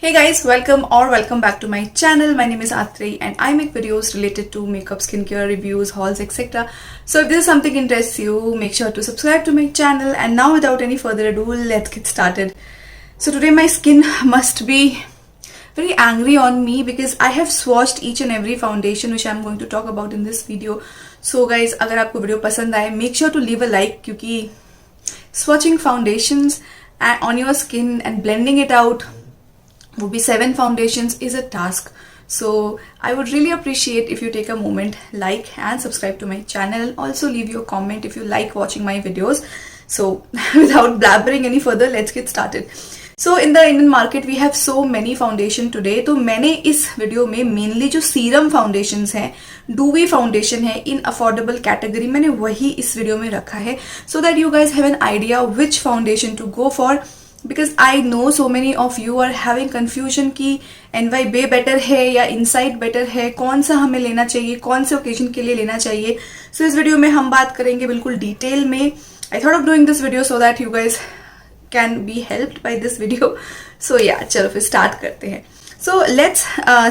Hey guys, welcome back to my channel. My name is Atri and I make videos related to makeup, skincare, reviews, hauls, etc. So if this is something interests you, make sure to subscribe to my channel. And now without any further ado, let's get started. So today my skin must be very angry on me because I have swatched each and every foundation which I'm going to talk about in this video. So guys, अगर आपको video पसंद आए, make sure to leave a like क्योंकि swatching foundations on your skin and blending it out would be 7 foundations is a task. So I would really appreciate if you take a moment, like and subscribe to my channel. Also leave your comment if you like watching my videos. So without blabbering any further, let's get started. So in the Indian market we have so many foundation today. तो मैंने इस video में mainly जो serum foundations हैं, dewy foundation है in affordable category, मैंने वही इस वीडियो में रखा है so that you guys have an idea which foundation to go for. Because I know so many of you are having confusion कि NY Bay better है या Insight better है, कौन सा हमें लेना चाहिए, कौन से occasion के लिए लेना चाहिए. So इस वीडियो में हम बात करेंगे बिल्कुल डिटेल में. I thought of doing this video so that you guys can be helped by this video. So yeah, चलो फिर start करते हैं. So let's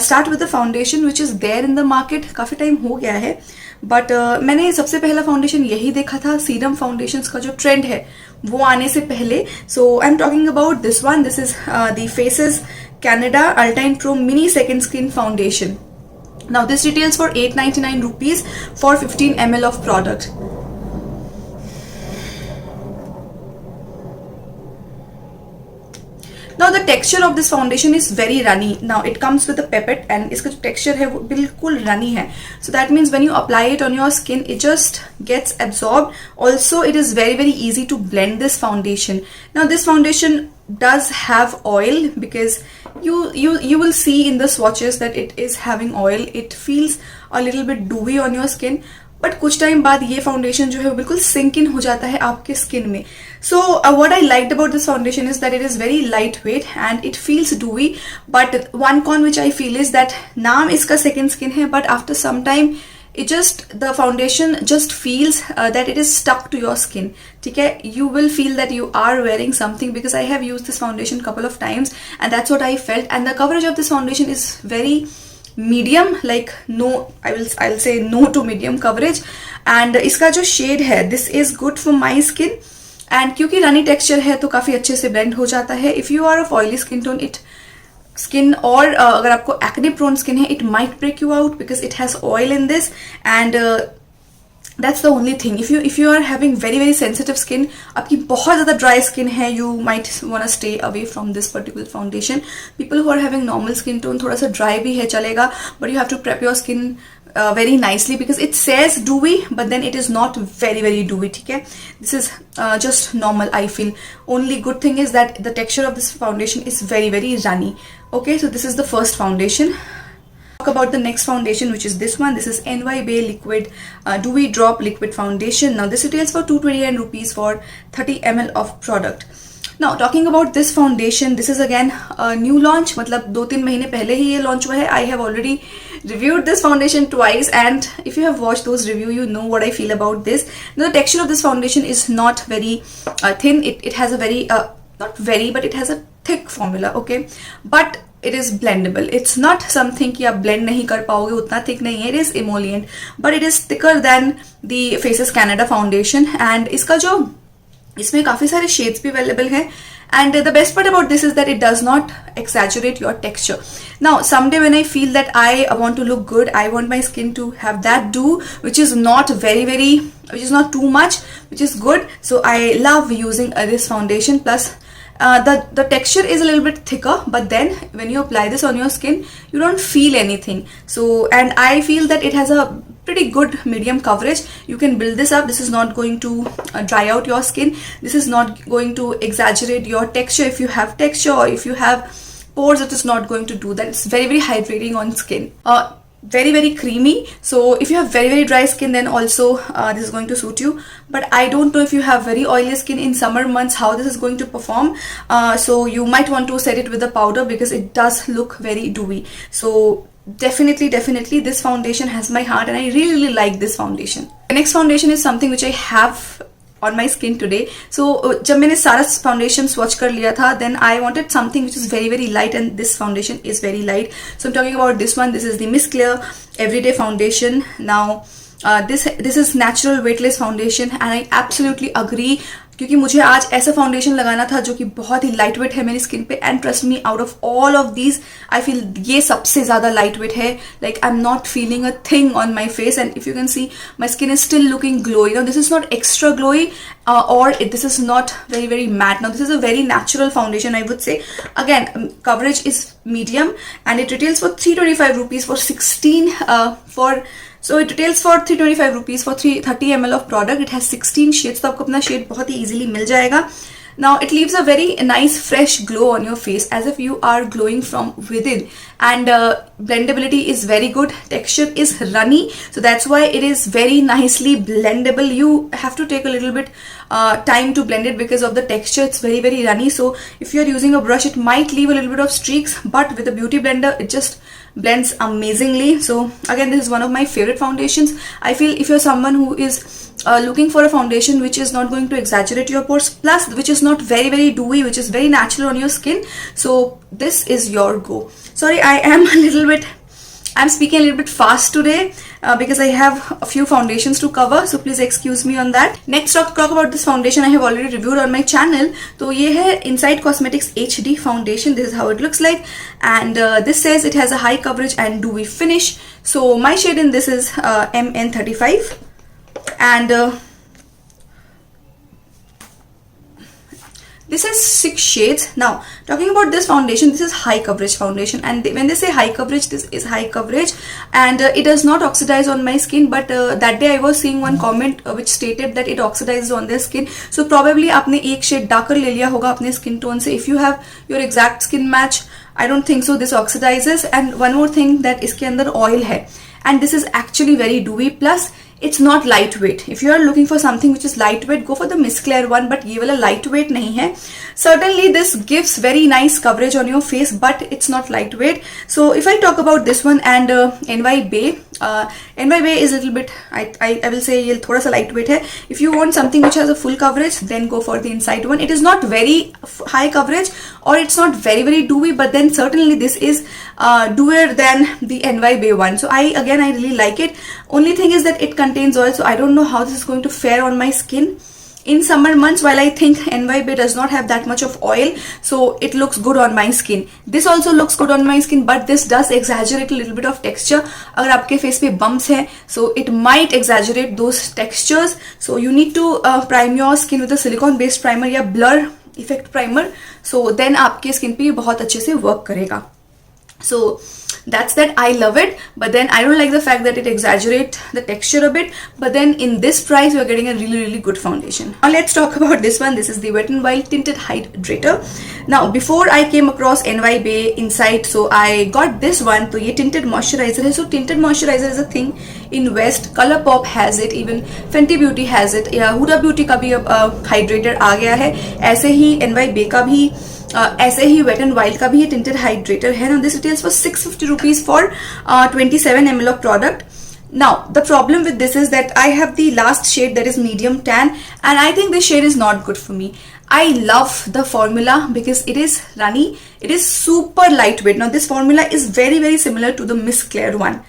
start with the foundation which is there in the market. काफ़ी time हो गया है but मैंने सबसे पहला फाउंडेशन यही देखा था. सीरम फाउंडेशंस का जो ट्रेंड है वो आने से पहले. So I am talking about this one. This is the Faces Canada Ultime pro mini second skin foundation. Now this retails for 899 rupees for 15 ml of product. Now the texture of this foundation is very runny. Now it comes with a pipette and इसका जो texture है वो बिल्कुल runny है. So that means when you apply it on your skin, it just gets absorbed. Also, it is very easy to blend this foundation. Now this foundation does have oil because you will see in the swatches that it is having oil. It feels a little bit dewy on your skin. But कुछ time बाद ये foundation जो है वो बिल्कुल sink in हो जाता है आपके स्किन में. So what I liked about this foundation is that it is very light weight and it feels dewy. But one con which I feel is that नाम इसका सेकेंड स्किन है but after some time the foundation just feels that it is stuck to your skin. ठीक है, you will feel that you are wearing something because I have used this foundation couple of times and that's what I felt. And the coverage of this foundation is very medium, like no, I'll say no to medium coverage. And इसका जो shade है, this is good for my skin. And क्योंकि runny texture है तो काफी अच्छे से blend हो जाता है. If you are of oily skin tone, और अगर आपको acne prone skin है, it might break you out because it has oil in this. And that's the only thing. If you are having very sensitive skin, आपकी बहुत ज़्यादा dry skin है, you might wanna stay away from this particular foundation. People who are having normal skin tone, थोड़ा सा dry भी है चलेगा, but you have to prep your skin very nicely because it says dewy but then it is not very dewy. ठीक है, this is just normal. I feel only good thing is that the texture of this foundation is very runny. Okay, so this is the first foundation. Talk about the next foundation which is this one. This is NY Bay liquid dewy drop liquid foundation. Now this retails for 229 rupees for 30 ml of product. Now talking about this foundation, this is again a new launch. मतलब 2-3 महीने पहले ही ये launch हुआ है. I have already reviewed this foundation twice and if you have watched those reviews, you know what I feel about this. Now the texture of this foundation is not very thin. It has a very not very but it has a thick formula. Okay, but it is blendable. It's not something कि आप blend नहीं कर पाओगे, उतना thick नहीं है. It is emollient but it is thicker than the Faces Canada foundation. And इसमें काफी सारे shades भी available हैं. And the best part about this is that it does not exaggerate your texture. Now someday when I feel that I want to look good, I want my skin to have that dew which is not which is not too much, which is good. So I love using this foundation. Plus the texture is a little bit thicker but then when you apply this on your skin you don't feel anything. So and I feel that it has a pretty good medium coverage. You can build this up. This is not going to dry out your skin. This is not going to exaggerate your texture. If you have texture or if you have pores, it is not going to do that. It's very hydrating on skin. Very creamy. So if you have very dry skin, then also this is going to suit you. But I don't know if you have very oily skin in summer months how this is going to perform. So you might want to set it with a powder because it does look very dewy. So definitely this foundation has my heart and I really like this foundation. The next foundation is something which I have on my skin today. So जब मैंने सारा foundation swatch कर लिया था, then I wanted something which is very light, and this foundation is very light. So I'm talking about this one. This is the Miss Clear Everyday Foundation. Now this is natural weightless foundation, and I absolutely agree, क्योंकि मुझे आज ऐसा foundation लगाना था जो कि बहुत ही light weight है मेरी स्किन पे, and trust me, out of all of these I feel ये सबसे ज्यादा लाइट वेट है. Like I am not feeling a thing on my face, and if you can see my skin is still looking glowy. Now this is not extra glowy or this is not very matte. Now this is a very natural foundation, I would say. Again, coverage is medium, and it retails for 325 rupees for 16 so it retails for 325 rupees for 330 ml of product. It has 16 shades, तो आपको अपना shade बहुत ही easily मिल जाएगा. Now it leaves a very nice fresh glow on your face, as if you are glowing from within, and blendability is very good. Texture is runny, so that's why it is very nicely blendable. You have to take a little bit time to blend it because of the texture. It's very runny, so if you are using a brush, it might leave a little bit of streaks, but with a beauty blender it just blends amazingly. So again, this is one of my favorite foundations. I feel if you're someone who is looking for a foundation which is not going to exaggerate your pores, plus which is not very dewy, which is very natural on your skin, so this is your go. Sorry, I'm speaking a little bit fast today because I have a few foundations to cover, so please excuse me on that. Next, talk about this foundation I have already reviewed on my channel. तो ये है Inside Cosmetics HD foundation. This is how it looks like, and this says it has a high coverage and dewy finish. So my shade in this is MN35, and this has 6 shades. Now talking about this foundation, this is high coverage foundation, and when they say high coverage, this is high coverage, and it does not oxidize on my skin. But that day I was seeing one comment which stated that it oxidizes on their skin. So probably आपने एक shade darker ले लिया होगा अपने skin tone से. If you have your exact skin match, I don't think so this oxidizes. And one more thing, that इसके अंदर oil है, and this is actually very dewy, plus it's not lightweight. If you are looking for something which is lightweight, go for the Miss Clear one, but ये वाला lightweight नहीं है. Certainly this gives very nice coverage on your face, but it's not lightweight. So if I talk about this one and NY Bay, NY Bay is a little bit, I will say ये थोड़ा सा lightweight है. If you want something which has a full coverage, then go for the Inside one. It is not very high coverage, or it's not very dewy, but then certainly this is dewier than the NY Bay one. So I really like it. Only thing is that it contains oil, so I don't know how this is going to fare on my skin in summer months. While I think NY Bay does not have that much of oil, so it looks good on my skin. This also looks good on my skin, but this does exaggerate a little bit of texture. अगर आपके face पे bumps हैं, so it might exaggerate those textures. So you need to prime your skin with a silicone based primer या blur effect primer. So then आपके skin पे बहुत अच्छे से work करेगा. So that's that. I love it, but then I don't like the fact that it exaggerates the texture a bit. But then in this price, you're getting a really good foundation. Now let's talk about this one. This is the Wet n Wild Tinted Hydrator. Now before I came across NY Bay Inside, so I got this one. तो ये tinted moisturizer है. So tinted moisturizer is a thing in West. Colourpop has it, even Fenty Beauty has it. या Huda Beauty का भी hydrator आ गया है. ऐसे ही NY Bay का भी ऐसे ही Wet n Wild का भी ये tinted hydrator है. Now this retails for 650 rupees for 27 ml of product. Now the problem with this is that I have the last shade, that is medium tan, and I think this shade is not good for me. I love the formula because it is runny, it is super lightweight. Now this formula is very similar to the Miss Clear one,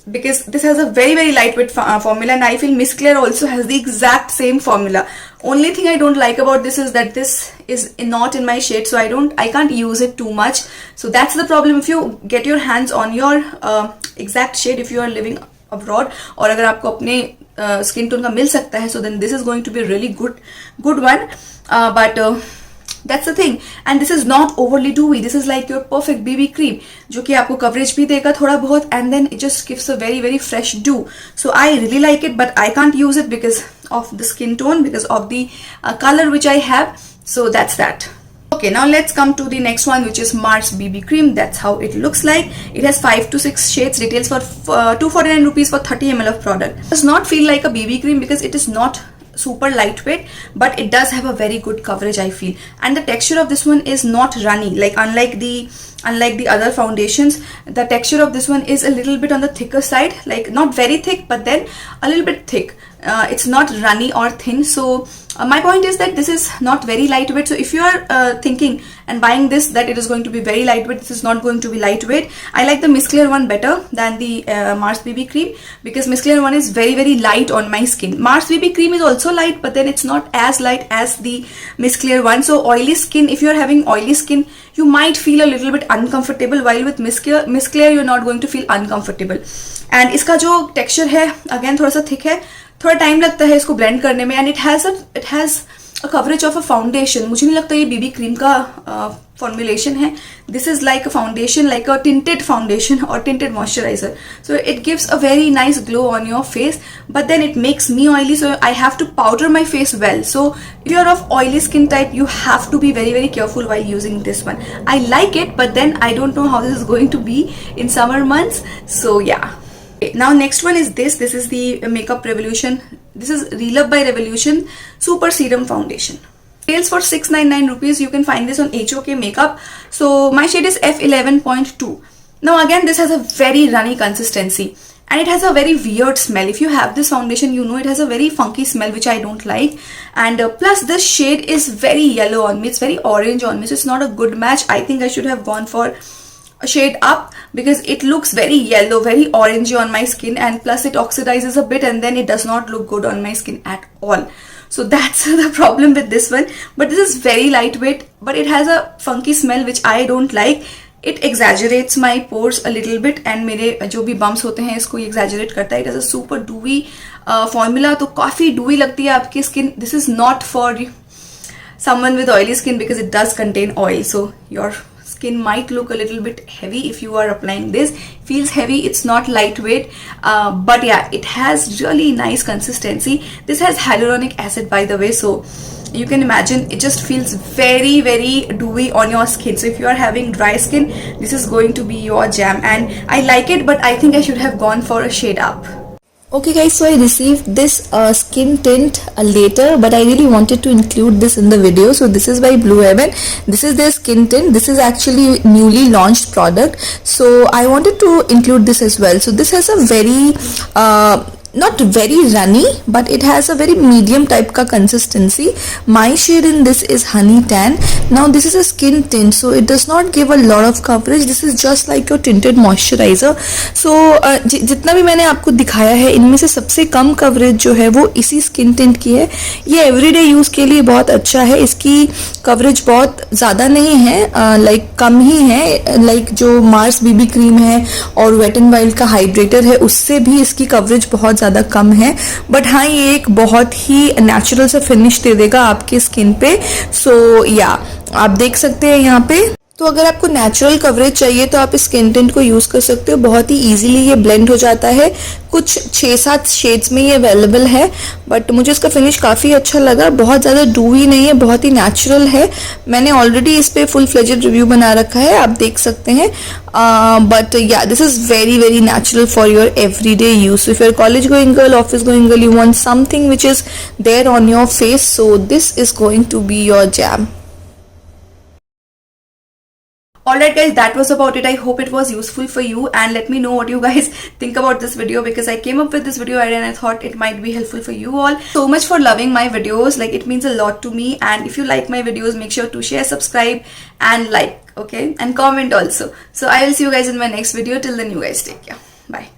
because this has a very lightweight formula, and I feel Miss Clear also has the exact same formula. Only thing I don't like about this is that this is not in my shade, so I can't use it too much. So that's the problem. If you get your hands on your exact shade, if you are living abroad, और अगर आपको अपने skin tone का मिल सकता है, so then this is going to be a really good one. But that's the thing, and this is not overly dewy. This is like your perfect BB cream, जो कि आपको coverage भी देगा थोड़ा बहुत, and then it just gives a very fresh dew. So I really like it, but I can't use it because of the skin tone, because of the color which I have. So that's that. Okay, now let's come to the next one, which is Mars BB cream. That's how it looks like. It has 5 to 6 shades. Retails for 249 rupees for 30 ml of product. It does not feel like a BB cream because it is not super lightweight, but it does have a very good coverage, I feel. And the texture of this one is not runny, like unlike the other foundations. The texture of this one is a little bit on the thicker side, like not very thick, but then a little bit thick. it's not runny or thin. So my point is that this is not very lightweight. So if you are thinking and buying this that it is going to be very lightweight, this is not going to be lightweight. I like the Miss Clear one better than the Mars BB cream, because Miss Clear one is very light on my skin. Mars BB cream is also light, but then it's not as light as the Miss Clear one. So oily skin, if you are having oily skin, you might feel a little bit uncomfortable, while with Miss Clear you're not going to feel uncomfortable. And इसका जो texture है again थोड़ा सा thick है, थोड़ा time लगता है इसको ब्लेंड करने में, and it has a coverage of a foundation. मुझे नहीं लगता ये बीबी क्रीम का फॉर्मुलेशन है. This is like a foundation, like a tinted foundation और tinted moisturiser. So it gives a very nice glow on your face, but then it makes me oily, so I have to powder my face well. So if you are of oily skin type, you have to be very careful while using this one. I like it, but then I don't know how this is going to be in summer months. So yeah. Now next one is this is the Makeup Revolution. This is Relove by Revolution Super Serum Foundation. Sales for 699 rupees. You can find this on HOK Makeup. So my shade is F11.2. Now again, this has a very runny consistency and it has a very weird smell. If you have this foundation, you know it has a very funky smell which I don't like. And plus this shade is very yellow on me. It's very orange on me, so it's not a good match. I think I should have gone for a shade up, because it looks very yellow, very orangey on my skin, and plus it oxidizes a bit and then it does not look good on my skin at all. So that's the problem with this one. But this is very lightweight, but it has a funky smell which I don't like. It exaggerates my pores a little bit, and मेरे जो भी bumps होते हैं इसको exaggerate करता है. It has a super dewy formula, तो काफी dewy लगती है आपकी skin. This is not for someone with oily skin because it does contain oil, so your skin might look a little bit heavy if you are applying this. Feels heavy, it's not lightweight, but yeah, it has really nice consistency. This has hyaluronic acid, by the way, so you can imagine it just feels very dewy on your skin. So if you are having dry skin, this is going to be your jam, and I like it, but I think I should have gone for a shade up. Okay guys, so I received this skin tint later, but I really wanted to include this in the video. So this is by Blue Heaven. This is their skin tint. This is actually newly launched product, so I wanted to include this as well. So this has a very not very runny, but it has a very medium type ka consistency. My shade in this is honey tan. Now this is a skin tint, so it does not give a lot of coverage. This is just like your tinted moisturizer. So जितना भी मैंने आपको दिखाया है, इनमें से सबसे कम coverage जो है वो इसी स्किन टिंट की है. ये एवरीडे यूज के लिए बहुत अच्छा है. इसकी कवरेज बहुत ज़्यादा नहीं है, लाइक कम ही है. लाइक जो मार्स बीबी क्रीम है और वेट एंड वाइल्ड का हाइड्रेटर है, उससे भी इसकी कवरेज बहुत ज़्यादा कम है. बट हाँ, ये एक बहुत ही नेचुरल सा फिनिश दे देगा आपके स्किन पे. सो या आप देख सकते हैं यहाँ पे. तो अगर आपको नेचुरल कवरेज चाहिए तो आप इस स्किन टिंट को यूज कर सकते हो. बहुत ही इजीली ये ब्लेंड हो जाता है. कुछ 6-7 शेड्स में ये अवेलेबल है, बट मुझे इसका फिनिश काफ़ी अच्छा लगा. बहुत ज़्यादा डूवी नहीं है, बहुत ही नेचुरल है. मैंने ऑलरेडी इस पे फुल फ्लेजेड रिव्यू बना रखा है, आप देख सकते हैं. But yeah this is very natural for your everyday use. If you're college going girl, office going girl, you want something which is there on your face, so this is going to be your jam. Alright guys, that was about it. I hope it was useful for you, and let me know what you guys think about this video, because I came up with this video idea and I thought it might be helpful for you all. So much for loving my videos, like it means a lot to me. And if you like my videos, make sure to share, subscribe and like, okay, and comment also. So I will see you guys in my next video. Till then, you guys take care. Bye.